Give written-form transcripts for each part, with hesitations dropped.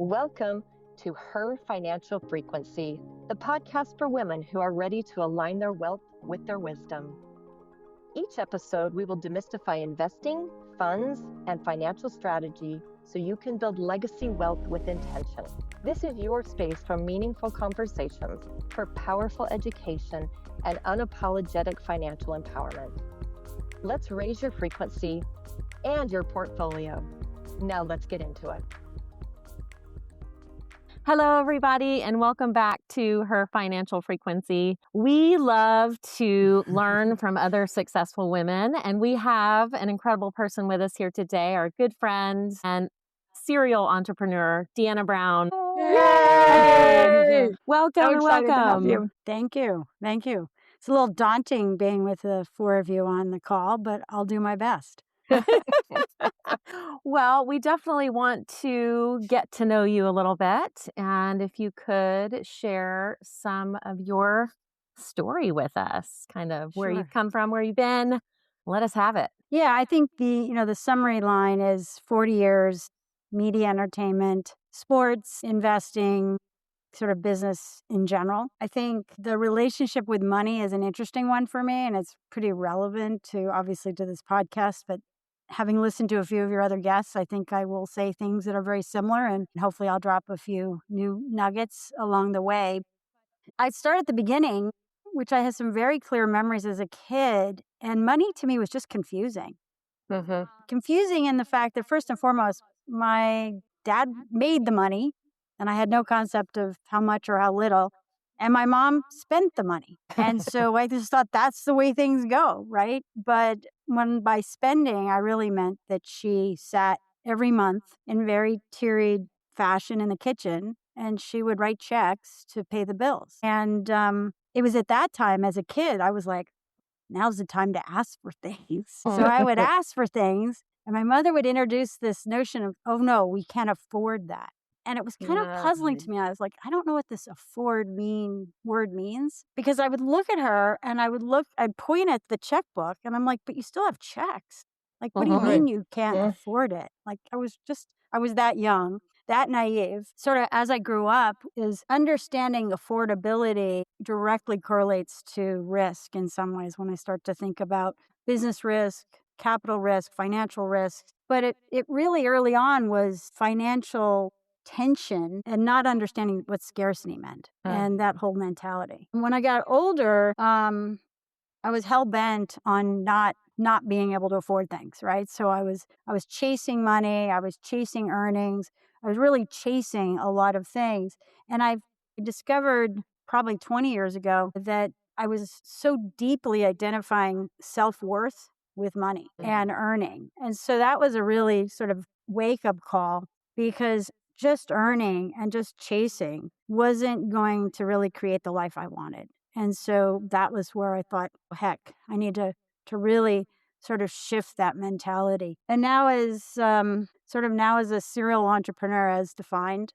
Welcome to Her Financial Frequency, the podcast for women who are ready to align their wealth with their wisdom. Each episode, we will demystify investing, funds, and financial strategy so you can build legacy wealth with intention. This is your space for meaningful conversations, for powerful education, and unapologetic financial empowerment. Let's raise your frequency and your portfolio. Now let's get into it. Hello, everybody, and welcome back to Her Financial Frequency. We love to learn from other successful women, and we have an incredible person with us here today, our good friend and serial entrepreneur, Deanna Brown. Yay! Welcome So and excited to have welcome. you. Thank you. Thank you. It's a little daunting being with the four of you on the call, but I'll do my best. Well, we definitely want to get to know you a little bit. And if you could share some of your story with us, kind of where you've come from, where you've been, let us have it. Yeah, I think the summary line is 40 years, media entertainment, sports, investing, sort of business in general. I think the relationship with money is an interesting one for me, and it's pretty relevant obviously to this podcast, but having listened to a few of your other guests, I think I will say things that are very similar, and hopefully I'll drop a few new nuggets along the way. I start at the beginning, which I have some very clear memories as a kid, and money to me was just confusing. Confusing in the fact that first and foremost, my dad made the money, and I had no concept of how much or how little. And my mom spent the money. And so I just thought that's the way things go, right? But when by spending, I really meant that she sat every month in very tiered fashion in the kitchen, and she would write checks to pay the bills. And it was at that time as a kid, I was like, now's the time to ask for things. So I would ask for things, and my mother would introduce this notion of, oh no, we can't afford that. And it was kind of puzzling to me. I was like, I don't know what this afford word means. Because I would look at her and I'd point at the checkbook and I'm like, but you still have checks. Like, what do you mean you can't afford it? Like, I was that young, that naive. Sort of as I grew up, is understanding affordability directly correlates to risk in some ways when I start to think about business risk, capital risk, financial risk. But it really early on was financial tension and not understanding what scarcity meant and that whole mentality. When I got older, I was hell-bent on not being able to afford things, right? So I was chasing money, I was chasing earnings, I was really chasing a lot of things. And I discovered probably 20 years ago that I was so deeply identifying self-worth with money and earning. And so that was a really sort of wake-up call, because just earning and just chasing wasn't going to really create the life I wanted. And so that was where I thought, heck, I need to really sort of shift that mentality. And now as a serial entrepreneur as defined,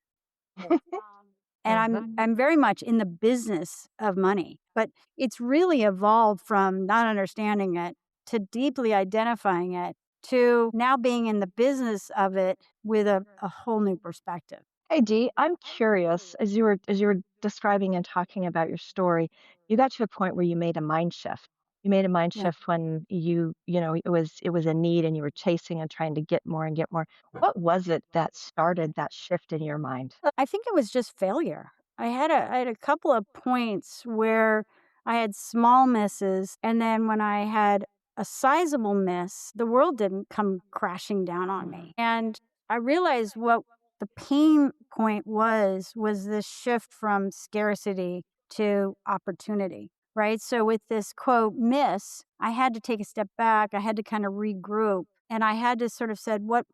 and I'm very much in the business of money, but it's really evolved from not understanding it to deeply identifying it to now being in the business of it with a whole new perspective. Hey Dee, I'm curious, as you were describing and talking about your story, you got to a point where you made a mind shift. You made a mind shift when it was a need and you were chasing and trying to get more and get more. What was it that started that shift in your mind? I think it was just failure. I had a couple of points where I had small misses, and then when I had a sizable miss, the world didn't come crashing down on me. And I realized what the pain point was this shift from scarcity to opportunity, right? So with this quote miss, I had to take a step back. I had to kind of regroup. And I had to sort of said, what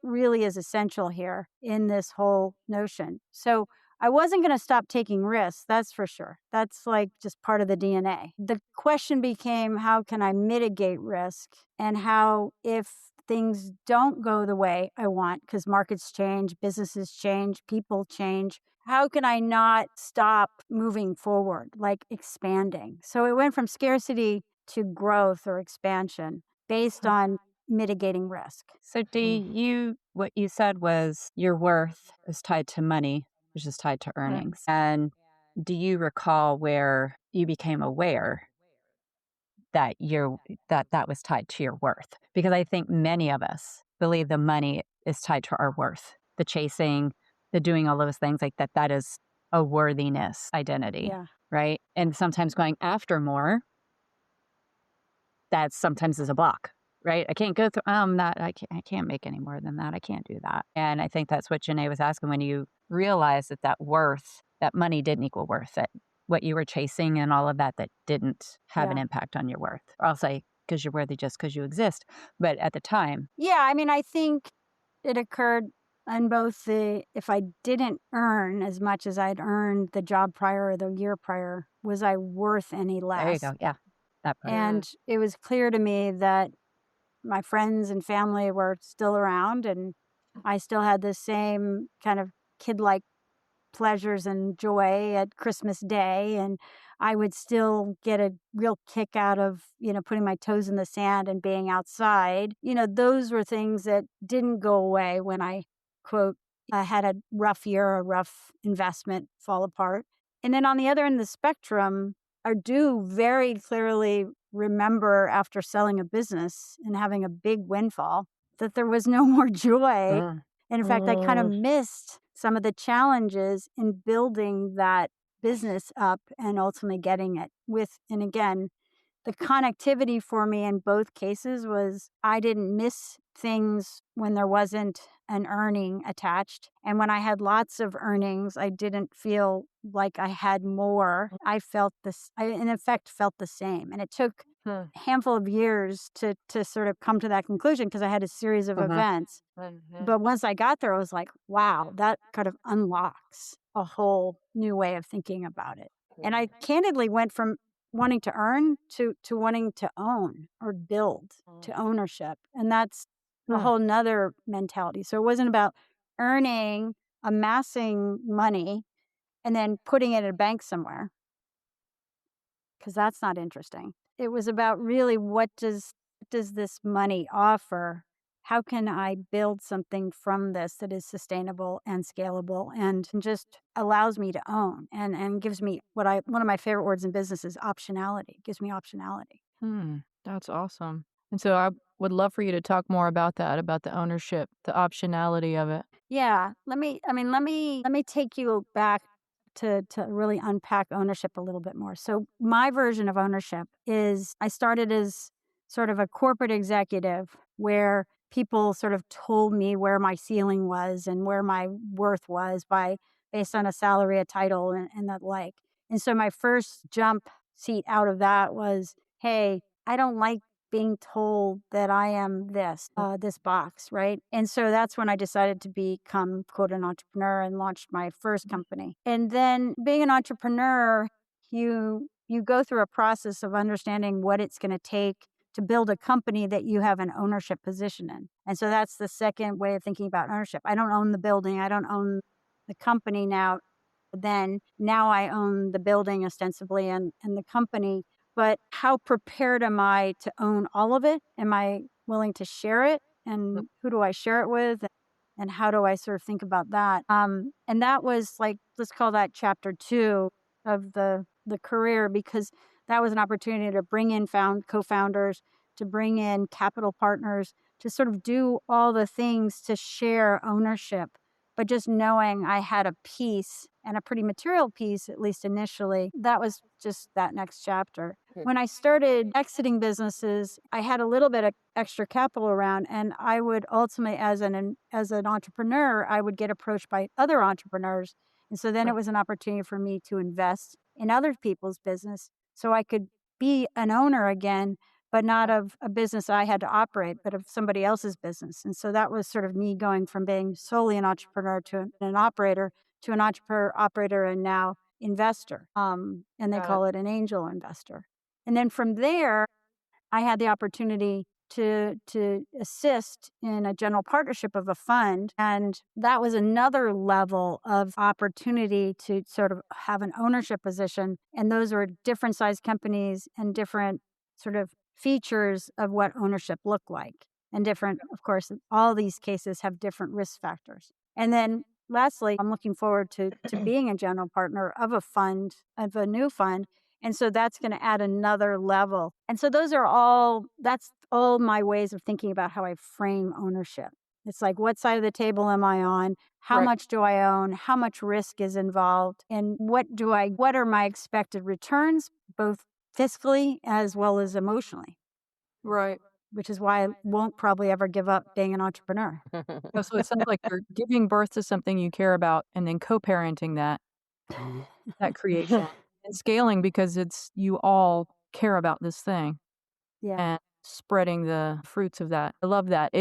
really is essential here in this whole notion? So I wasn't going to stop taking risks, that's for sure. That's like just part of the DNA. The question became, how can I mitigate risk? And how, if things don't go the way I want, because markets change, businesses change, people change, how can I not stop moving forward, like expanding? So it went from scarcity to growth or expansion based on mitigating risk. So what you said was your worth is tied to money, which is tied to earnings. And do you recall where you became aware that that was tied to your worth? Because I think many of us believe the money is tied to our worth. The chasing, the doing all those things like that, that is a worthiness identity, right? And sometimes going after more, that sometimes is a block, right? I can't go through that I can't make any more than that. I can't do that. And I think that's what Janae was asking, when you realize that worth, that money didn't equal worth, that what you were chasing and all of that didn't have an impact on your worth. Or I'll say because you're worthy just because you exist. But at the time. Yeah, I mean, I think it occurred on both if I didn't earn as much as I'd earned the job prior or the year prior, was I worth any less? There you go. Yeah. That part. And it was clear to me that my friends and family were still around, and I still had the same kind of kid-like pleasures and joy at Christmas Day, and I would still get a real kick out of, putting my toes in the sand and being outside. Those were things that didn't go away when I, quote, had a rough year, a rough investment fall apart. And then on the other end of the spectrum, I do very clearly remember after selling a business and having a big windfall that there was no more joy. And in fact, I kind of missed some of the challenges in building that business up and ultimately getting it and again, the connectivity for me in both cases was I didn't miss things when there wasn't an earning attached. And when I had lots of earnings, I didn't feel like I had more. I in effect felt the same. And it took a handful of years to sort of come to that conclusion because I had a series of events. But once I got there, I was like, wow, that kind of unlocks a whole new way of thinking about it. And I candidly went from wanting to earn to wanting to own or build to ownership. And that's a whole nother mentality. So it wasn't about earning, amassing money, and then putting it in a bank somewhere, because that's not interesting. It was about really what does this money offer? How can I build something from this that is sustainable and scalable and just allows me to own and gives me one of my favorite words in business is optionality. It gives me optionality. That's awesome. And so I would love for you to talk more about that, about the ownership, the optionality of it. Yeah. Let me take you back to really unpack ownership a little bit more. So my version of ownership is I started as sort of a corporate executive where people sort of told me where my ceiling was and where my worth was based on a salary, a title, and that like. And so my first jump seat out of that was, hey, I don't like being told that I am this box, right? And so that's when I decided to become, quote, an entrepreneur and launched my first company. And then being an entrepreneur, you go through a process of understanding what it's going to take to build a company that you have an ownership position in. And so that's the second way of thinking about ownership. I don't own the building. I don't own the company now. Now I own the building ostensibly and the company. But how prepared am I to own all of it? Am I willing to share it? And who do I share it with? And how do I sort of think about that? And that was like, let's call that chapter 2 of the career, because that was an opportunity to bring in co-founders, to bring in capital partners, to sort of do all the things to share ownership. But just knowing I had a piece, and a pretty material piece, at least initially, that was just that next chapter. When I started exiting businesses, I had a little bit of extra capital around, and I would ultimately, as an entrepreneur, I would get approached by other entrepreneurs. And so then it was an opportunity for me to invest in other people's business so I could be an owner again, but not of a business I had to operate, but of somebody else's business. And so that was sort of me going from being solely an entrepreneur to an operator, to an entrepreneur, operator, and now investor. And they call it an angel investor. And then from there, I had the opportunity to assist in a general partnership of a fund. And that was another level of opportunity to sort of have an ownership position. And those were different size companies and different sort of features of what ownership looked like. and different, of course, all these cases have different risk factors. And then lastly, I'm looking forward to being a general partner of a fund, of a new fund. And so that's going to add another level. And so that's all my ways of thinking about how I frame ownership. It's like, what side of the table am I on? How Right. much do I own? How much risk is involved? And what are my expected returns, both fiscally as well as emotionally? Right. Which is why I won't probably ever give up being an entrepreneur. Oh, so it sounds like you're giving birth to something you care about and then co-parenting that creation and scaling because it's you all care about this thing Yeah. and spreading the fruits of that. I love that.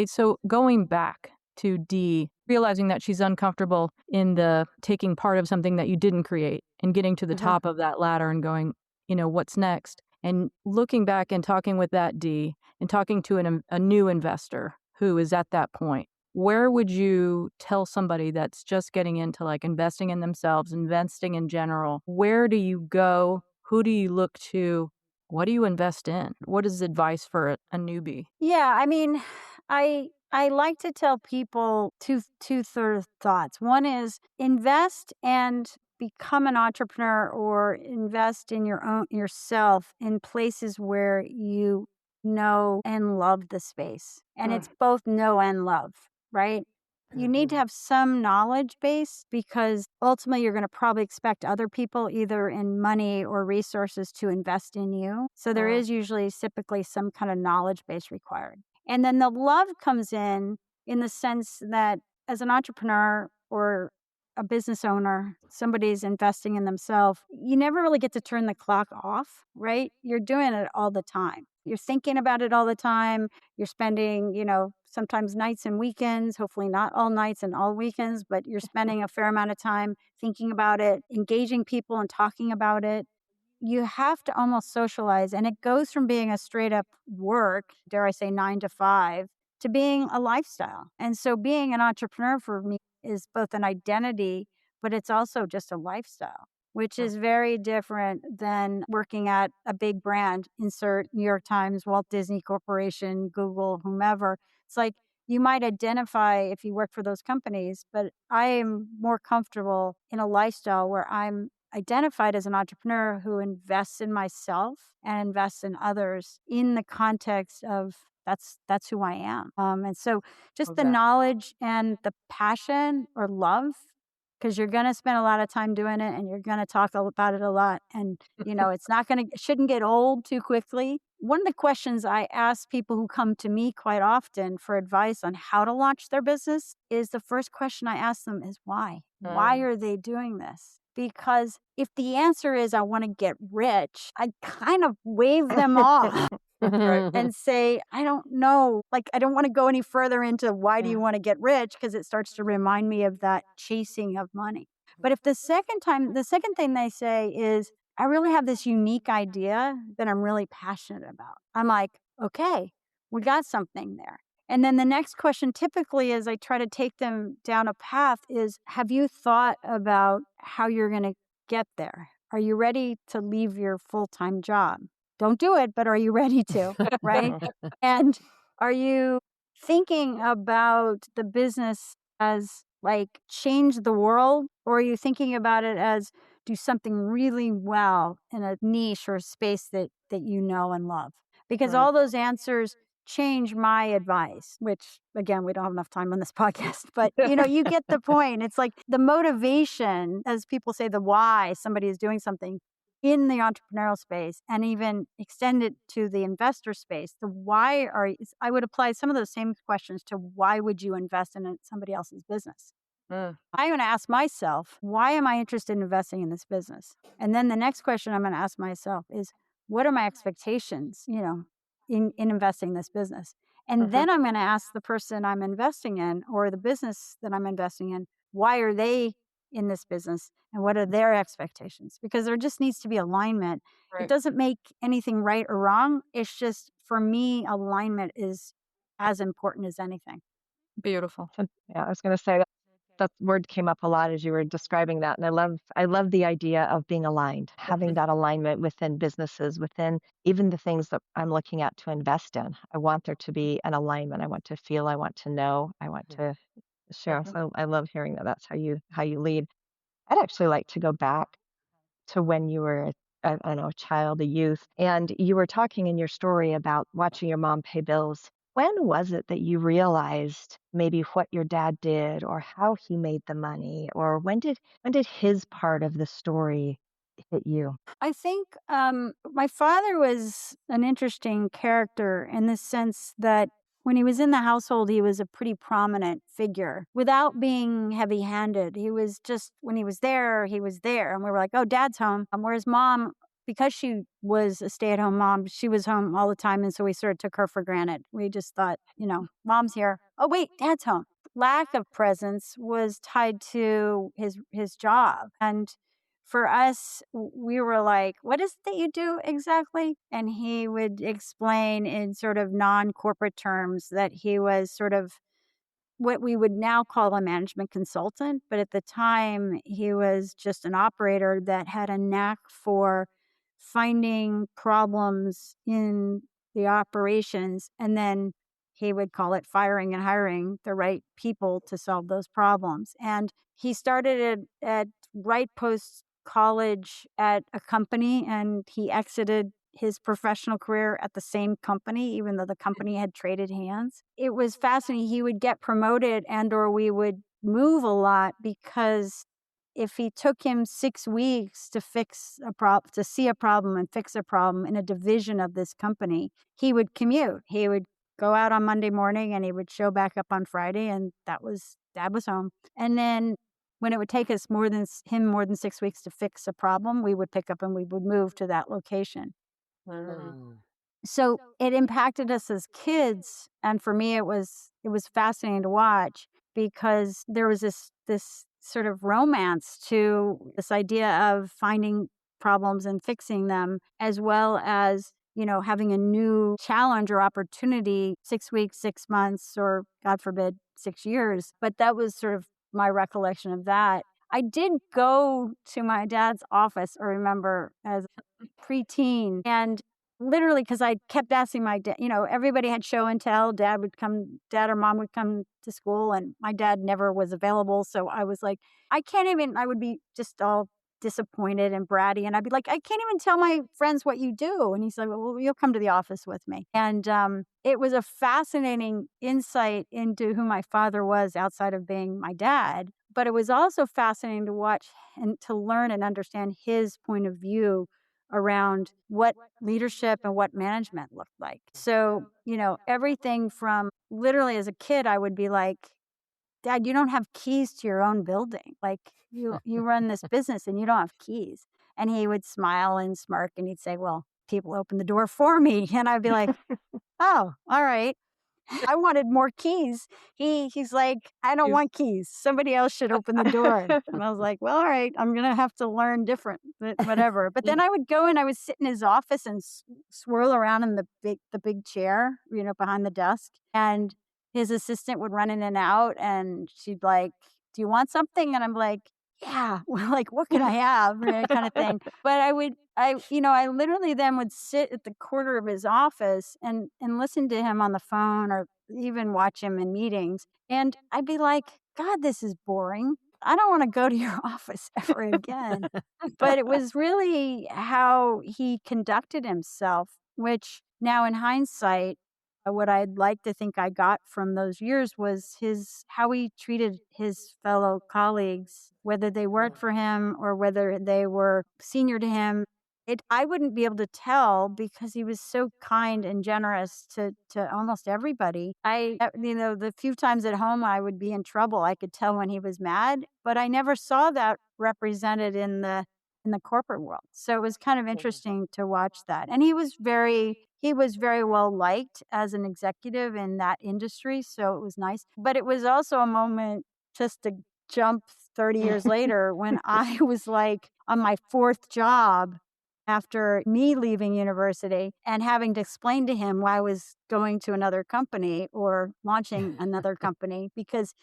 So going back to Dee, realizing that she's uncomfortable in the taking part of something that you didn't create and getting to the top of that ladder and going, what's next? And looking back and talking with that Dee and talking to a new investor who is at that point, where would you tell somebody that's just getting into like investing in themselves, investing in general? Where do you go? Who do you look to? What do you invest in? What is advice for a newbie? Yeah, I mean, I like to tell people two sort of thoughts. One is invest and become an entrepreneur, or invest in yourself in places where you know and love the space. And it's both know and love, right? You need to have some knowledge base, because ultimately you're going to probably expect other people, either in money or resources, to invest in you. So there is usually typically some kind of knowledge base required. And then the love comes in the sense that as an entrepreneur or a business owner, somebody's investing in themselves, you never really get to turn the clock off, right? You're doing it all the time. You're thinking about it all the time. You're spending, sometimes nights and weekends, hopefully not all nights and all weekends, but you're spending a fair amount of time thinking about it, engaging people and talking about it. You have to almost socialize. And it goes from being a straight up work, dare I say 9 to 5, to being a lifestyle. And so being an entrepreneur for me is both an identity, but it's also just a lifestyle, which is very different than working at a big brand, insert New York Times, Walt Disney Corporation, Google, whomever. It's like you might identify if you work for those companies, but I am more comfortable in a lifestyle where I'm identified as an entrepreneur who invests in myself and invests in others in the context of that's who I am. And so just the knowledge and the passion or love, because you're going to spend a lot of time doing it and you're going to talk about it a lot. And, shouldn't get old too quickly. One of the questions I ask people who come to me quite often for advice on how to launch their business is, the first question I ask them is why? Why are they doing this? Because if the answer is I want to get rich, I kind of wave them off and say, I don't know. Like, I don't want to go any further into why do you want to get rich, because it starts to remind me of that chasing of money. But if the second thing they say is, I really have this unique idea that I'm really passionate about, I'm like, okay, we got something there. And then the next question, typically, as I try to take them down a path, is, have you thought about how you're going to get there? Are you ready to leave your full-time job? Don't do it, but are you ready to? Right? And are you thinking about the business as like change the world, or are you thinking about it as do something really well in a niche or a space that you know and love? Because all those answers change my advice, which again, we don't have enough time on this podcast, but you get the point. It's like the motivation, as people say, the why somebody is doing something in the entrepreneurial space, and even extend it to the investor space. The why I would apply some of those same questions to why would you invest in somebody else's business? I'm going to ask myself, why am I interested in investing in this business? And then the next question I'm going to ask myself is, what are my expectations, in investing in this business? And then I'm going to ask the person I'm investing in, or the business that I'm investing in, why are they in this business and what are their expectations? Because there just needs to be alignment. It doesn't make anything right or wrong. It's just, for me, alignment is as important as anything. Beautiful. Yeah, I was going to say that that word came up a lot as you were describing that. And I love the idea of being aligned, having that alignment within businesses, within even the things that I'm looking at to invest in. I want there to be an alignment. I want to feel, I want to know, I want to share. So I love hearing that that's how you lead. I'd actually like to go back to when you were, I don't know, a child, a youth, and you were talking in your story about watching your mom pay bills. When was it that you realized maybe what your dad did or how he made the money, or when did his part of the story hit you? I think my father was an interesting character in the sense that when he was in the household, he was a pretty prominent figure without being heavy handed. He was just, when he was there, he was there. And we were like, oh, dad's home. Whereas mom, because she was a stay at home mom, she was home all the time. And so we sort of took her for granted. We just thought, mom's here. Oh, wait, dad's home. Lack of presence was tied to his job. And for us, we were like, what is it that you do exactly? And he would explain in sort of non-corporate terms that he was sort of what we would now call a management consultant. But at the time, he was just an operator that had a knack for finding problems in the operations. And then he would call it firing and hiring the right people to solve those problems. And he started at right post college at a company, and he exited his professional career at the same company, even though the company had traded hands. It was fascinating. He would get promoted or we would move a lot because if he took him 6 weeks to fix a problem, to see a problem and fix a problem in a division of this company, he would commute. He would go out on Monday morning and he would show back up on Friday, and dad was home. And then when it would take us more than 6 weeks to fix a problem, we would pick up and we would move to that location. So it impacted us as kids, and for me it was fascinating to watch because there was this sort of romance to this idea of finding problems and fixing them, as well as having a new challenge or opportunity 6 weeks, 6 months, or God forbid 6 years. But that was sort of my recollection of that. I did go to my dad's office, I remember, as a preteen, and literally because I kept asking my dad, everybody had show and tell. Dad or mom would come to school, and my dad never was available. So I was like, I would be just all disappointed and bratty. And I'd be like, I can't even tell my friends what you do. And he's like, well, you'll come to the office with me. And it was a fascinating insight into who my father was outside of being my dad. But it was also fascinating to watch and to learn and understand his point of view around what leadership and what management looked like. So, everything from literally as a kid, I would be like, Dad, you don't have keys to your own building. Like you run this business and you don't have keys. And he would smile and smirk and he'd say, well, people open the door for me. And I'd be like, oh, all right. I wanted more keys. He's like, I don't want keys. Somebody else should open the door. And I was like, well, all right, I'm going to have to learn different, but whatever. But then I would go and I would sit in his office and swirl around in the big chair, behind the desk. And his assistant would run in and out and she'd like, do you want something? And I'm like, yeah, well, like, what can I have? Right, kind of thing. But I literally then would sit at the corner of his office and listen to him on the phone or even watch him in meetings. And I'd be like, God, this is boring. I don't want to go to your office ever again. But it was really how he conducted himself, which now in hindsight, what I'd like to think I got from those years was how he treated his fellow colleagues, whether they worked for him or whether they were senior to him. I wouldn't be able to tell because he was so kind and generous to almost everybody. The few times at home I would be in trouble, I could tell when he was mad, but I never saw that represented in the corporate world. So it was kind of interesting to watch that. And he was very well liked as an executive in that industry, so it was nice. But it was also a moment just to jump 30 years later when I was like on my 4th job after me leaving university and having to explain to him why I was going to another company or launching another company, because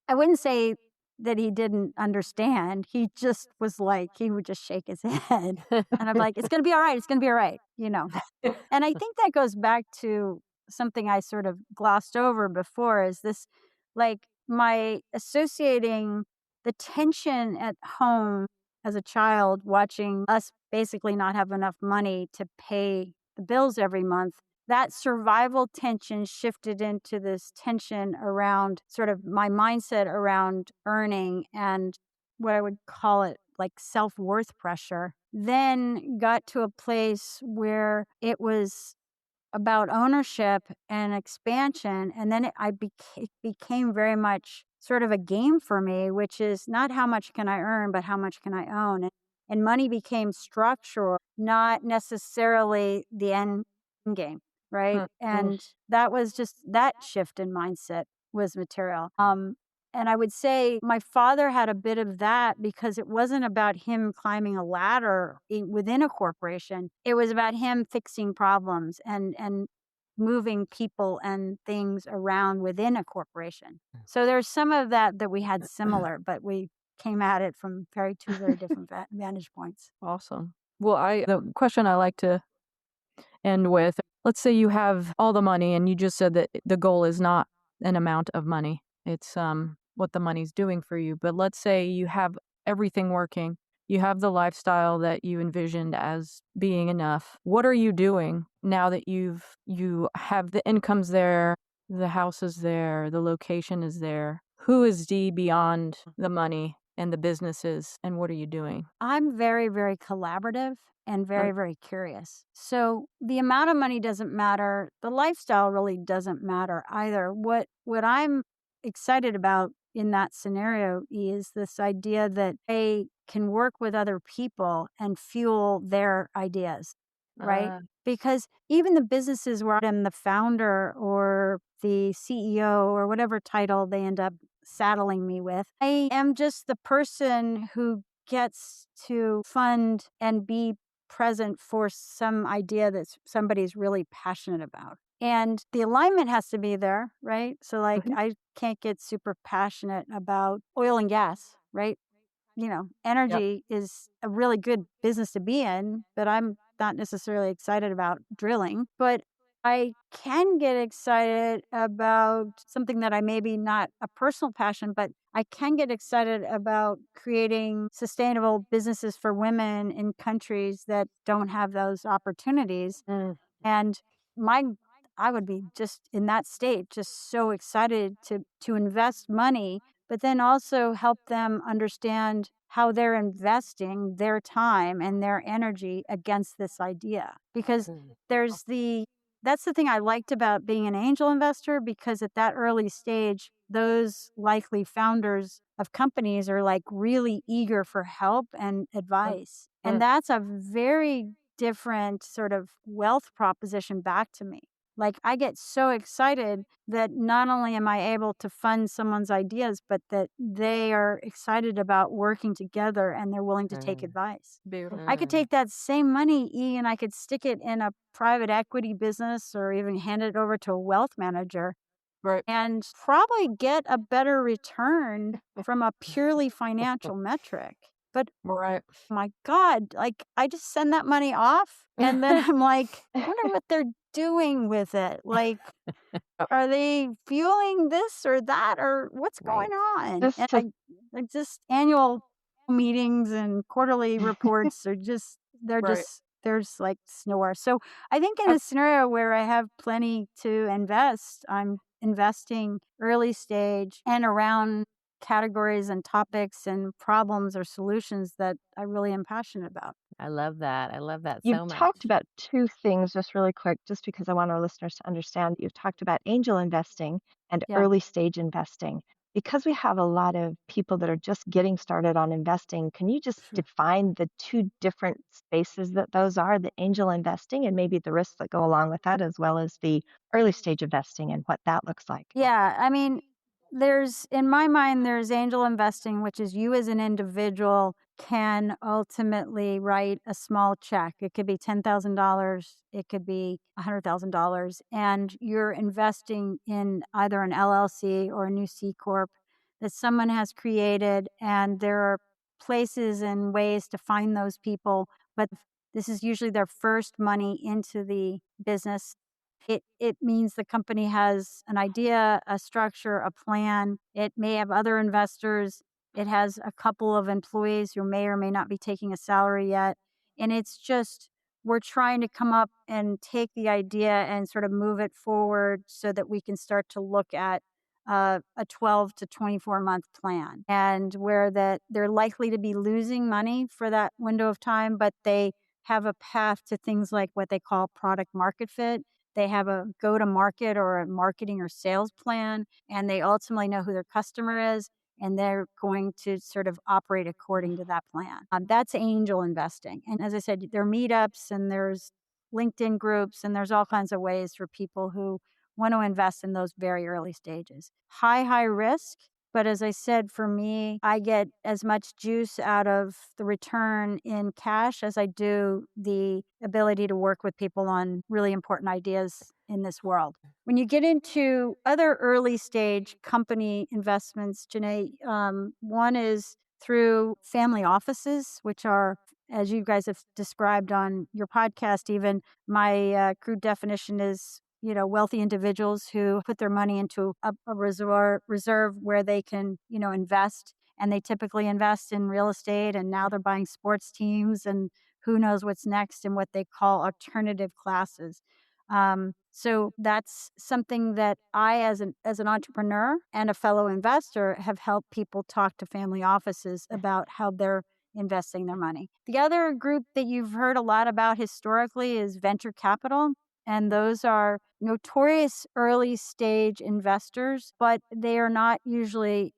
I wouldn't say that he didn't understand. He just was like, he would just shake his head. And I'm like, it's going to be all right. It's going to be all right. And I think that goes back to something I sort of glossed over before, is this, like, my associating the tension at home as a child, watching us basically not have enough money to pay the bills every month. That survival tension shifted into this tension around sort of my mindset around earning and what I would call it like self-worth pressure. Then got to a place where it was about ownership and expansion. And then it became very much sort of a game for me, which is not how much can I earn, but how much can I own. And money became structural, not necessarily the end game, right? And that was just that shift in mindset was material. And I would say my father had a bit of that because it wasn't about him climbing a ladder within a corporation. It was about him fixing problems and moving people and things around within a corporation. So there's some of that we had similar, but we came at it from two very different vantage points. Awesome. Well, the question I like to end with, let's say you have all the money and you just said that the goal is not an amount of money. It's what the money's doing for you. But let's say you have everything working. You have the lifestyle that you envisioned as being enough. What are you doing now that you have the incomes there, the house is there, the location is there? Who is Dee beyond the money and the businesses, and what are you doing? I'm very, very collaborative and very, very curious. So the amount of money doesn't matter. The lifestyle really doesn't matter either. What I'm excited about in that scenario is this idea that I can work with other people and fuel their ideas, right? Because even the businesses where I'm the founder or the CEO or whatever title they end up saddling me with, I am just the person who gets to fund and be present for some idea that somebody's really passionate about. And the alignment has to be there, right? So like I can't get super passionate about oil and gas, right? Energy is a really good business to be in, but I'm not necessarily excited about drilling. But I can get excited about something that I maybe not a personal passion, but I can get excited about creating sustainable businesses for women in countries that don't have those opportunities. And I would be just in that state, just so excited to invest money, but then also help them understand how they're investing their time and their energy against this idea. Because that's the thing I liked about being an angel investor, because at that early stage, those likely founders of companies are like really eager for help and advice. And that's a very different sort of wealth proposition back to me. Like I get so excited that not only am I able to fund someone's ideas, but that they are excited about working together and they're willing to take advice. Beautiful. I could take that same money, and I could stick it in a private equity business or even hand it over to a wealth manager. Right. And probably get a better return from a purely financial metric. But Right. my God, like I just send that money off and then I'm like, I wonder what they're doing with it. Like, are they fueling this or that or what's going on? And I just annual meetings and quarterly reports are just, there's like snore. So I think in a scenario where I have plenty to invest, I'm investing early stage and around categories and topics and problems or solutions that I really am passionate about. I love that. I love that so You've much. talked about two things just really quick, just because I want our listeners to understand. You've talked about angel investing and early stage investing. Because we have a lot of people that are just getting started on investing, can you just define the two different spaces that those are, the angel investing and maybe the risks that go along with that, as well as the early stage investing and what that looks like? Yeah, I mean, in my mind, there's angel investing, which is you as an individual can ultimately write a small check. It could be $10,000, it could be $100,000, and you're investing in either an LLC or a new C Corp that someone has created, and there are places and ways to find those people, but this is usually their first money into the business. It means the company has an idea, a structure, a plan. It may have other investors. It has a couple of employees who may or may not be taking a salary yet. And it's just, we're trying to come up and take the idea and sort of move it forward so that we can start to look at a 12 to 24-month plan, and where that they're likely to be losing money for that window of time, but they have a path to things like what they call product market fit. They have a go to market or a marketing or sales plan, and they ultimately know who their customer is, and they're going to sort of operate according to that plan. That's angel investing. And as I said, there are meetups and there's LinkedIn groups, and there's all kinds of ways for people who want to invest in those very early stages. High risk. But as I said, for me, I get as much juice out of the return in cash as I do the ability to work with people on really important ideas in this world. When you get into other early stage company investments, Janae, one is through family offices, which are, as you guys have described on your podcast, even my crude definition is wealthy individuals who put their money into a reserve where they can, invest. And they typically invest in real estate, and now they're buying sports teams and who knows what's next in what they call alternative classes. So that's something that I, as an entrepreneur and a fellow investor, have helped people talk to family offices about how they're investing their money. The other group that you've heard a lot about historically is venture capital. And those are notorious early stage investors, but they are not usually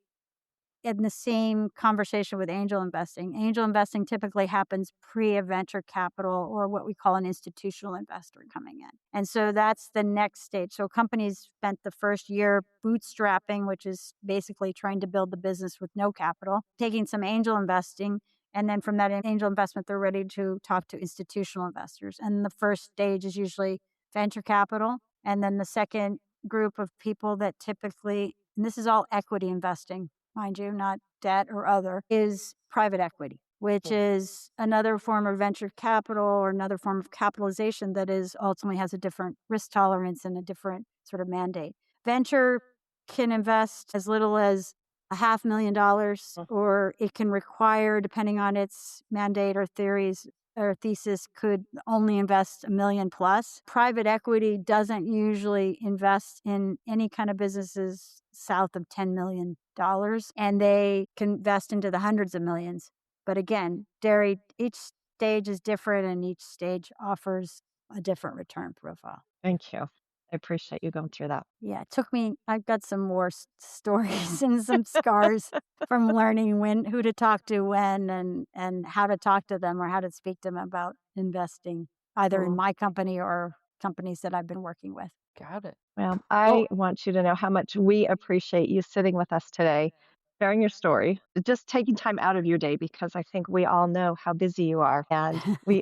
in the same conversation with angel investing. Angel investing typically happens pre a venture capital or what we call an institutional investor coming in. And so that's the next stage. So companies spent the first year bootstrapping, which is basically trying to build the business with no capital, taking some angel investing. And then from that angel investment, they're ready to talk to institutional investors. And the first stage is usually venture capital. And then the second group of people that typically, and this is all equity investing, mind you, not debt or other, is private equity, which is another form of venture capital or another form of capitalization that is ultimately has a different risk tolerance and a different sort of mandate. Venture can invest as little as $500,000, or it can require, depending on its mandate or theories or thesis, could only invest $1 million plus. Private equity doesn't usually invest in any kind of businesses south of $10 million, and they can invest into the hundreds of millions. But again, each stage is different, and each stage offers a different return profile. Thank you. I appreciate you going through that. Yeah, it took me, I've got some more stories and some scars from learning who to talk to when, and how to talk to them or how to speak to them about investing, either in my company or companies that I've been working with. Got it. Well, I want you to know how much we appreciate you sitting with us today, sharing your story, just taking time out of your day, because I think we all know how busy you are, and we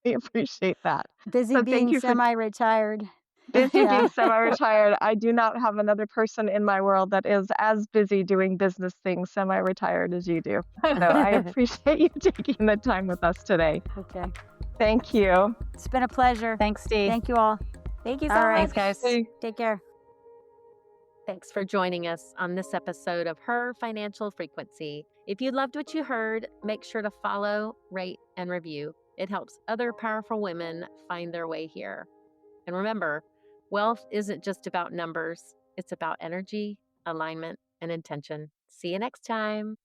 appreciate that. Busy So thank being you for semi-retired. busy Yeah. being semi-retired. I do not have another person in my world that is as busy doing business things semi-retired as you do. So I appreciate you taking the time with us today. Okay. Thank you. It's been a pleasure. Thanks, Dee. Thank you all. Thank you so All right. much. Thanks, guys. Take care. Thanks for joining us on this episode of Her Financial Frequency. If you loved what you heard, make sure to follow, rate, and review. It helps other powerful women find their way here. And remember, wealth isn't just about numbers, it's about energy, alignment, and intention. See you next time.